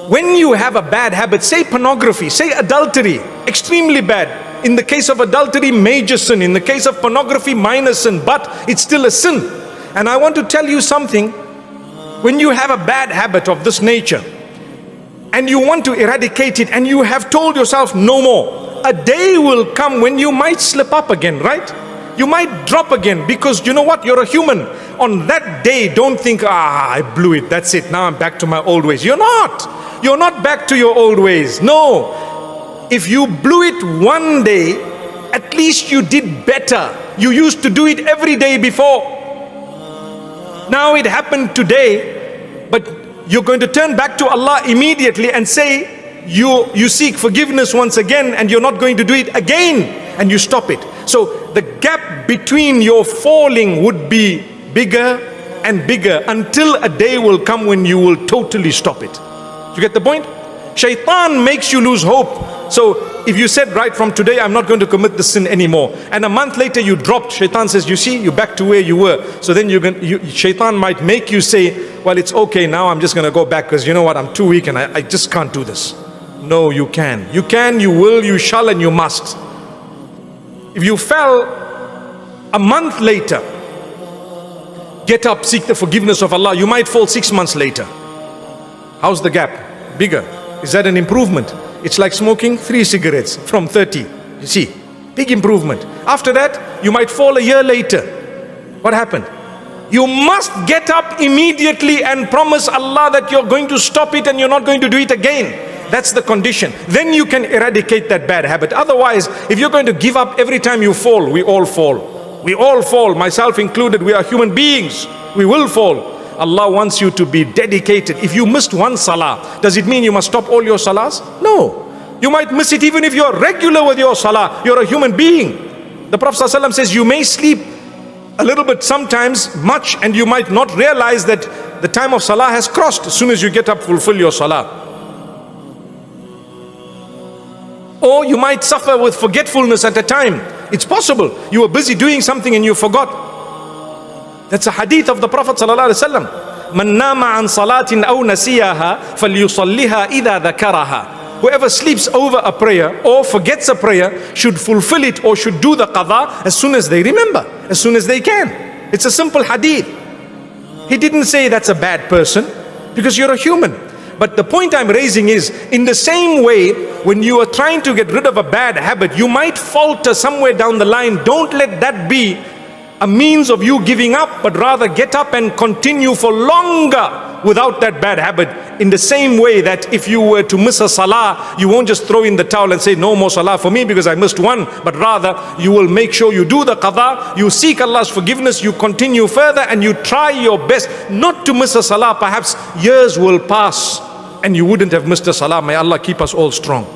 When you have a bad habit, say pornography, say adultery, extremely bad. In the case of adultery, major sin. In the case of pornography, minor sin, but it's still a sin. And I want to tell you something. When you have a bad habit of this nature and you want to eradicate it and you have told yourself no more, a day will come when you might slip up again, right? You might drop again, because you know what? You're a human. On that day, don't think, I blew it, that's it, now I'm back to my old ways. You're not. You're not back to your old ways. No. If you blew it one day, at least you did better. You used to do it every day before. Now it happened today, but you're going to turn back to Allah immediately and say you seek forgiveness once again, and you're not going to do it again, and you stop it. So the gap between your falling would be bigger and bigger until a day will come when you will totally stop it. You get the point? Shaitan makes you lose hope. So if you said right from today, I'm not going to commit the sin anymore, and a month later you dropped, Shaitan says, you see, you're back to where you were. So then Shaitan might make you say, well, it's okay, now I'm just going to go back because you know what, I'm too weak and I just can't do this. No, you can. You can, you will, you shall, and you must. If you fell a month later, get up, seek the forgiveness of Allah. You might fall 6 months later. How's the gap? Bigger. Is that an improvement? It's like smoking 3 cigarettes from 30. You see, big improvement. After that, you might fall a year later. What happened? You must get up immediately and promise Allah that you're going to stop it and you're not going to do it again. That's the condition. Then you can eradicate that bad habit. Otherwise, if you're going to give up every time you fall, we all fall. We all fall, myself included. We are human beings. We will fall. Allah wants you to be dedicated. If you missed one salah, does it mean you must stop all your salahs? No. You might miss it even if you're regular with your salah. You're a human being. The Prophet ﷺ says you may sleep a little bit, sometimes much, and you might not realize that the time of salah has crossed. As soon as you get up, fulfill your salah. Or you might suffer with forgetfulness at a time. It's possible. You were busy doing something and you forgot. That's a hadith of the Prophet ﷺ. Man nama an salatin aw nasiyaha falyusalliha idha dhakaraha. Whoever sleeps over a prayer or forgets a prayer should fulfill it or should do the qadha as soon as they remember, as soon as they can. It's a simple hadith. He didn't say that's a bad person, because you're a human. But the point I'm raising is, in the same way, when you are trying to get rid of a bad habit, you might falter somewhere down the line. Don't let that be a means of you giving up, but rather get up and continue for longer without that bad habit. In the same way that if you were to miss a salah, you won't just throw in the towel and say no more salah for me because I missed one, but rather you will make sure you do the qadha, you seek Allah's forgiveness, you continue further, and you try your best not to miss a salah. Perhaps years will pass and you wouldn't have missed a salah. May Allah keep us all strong.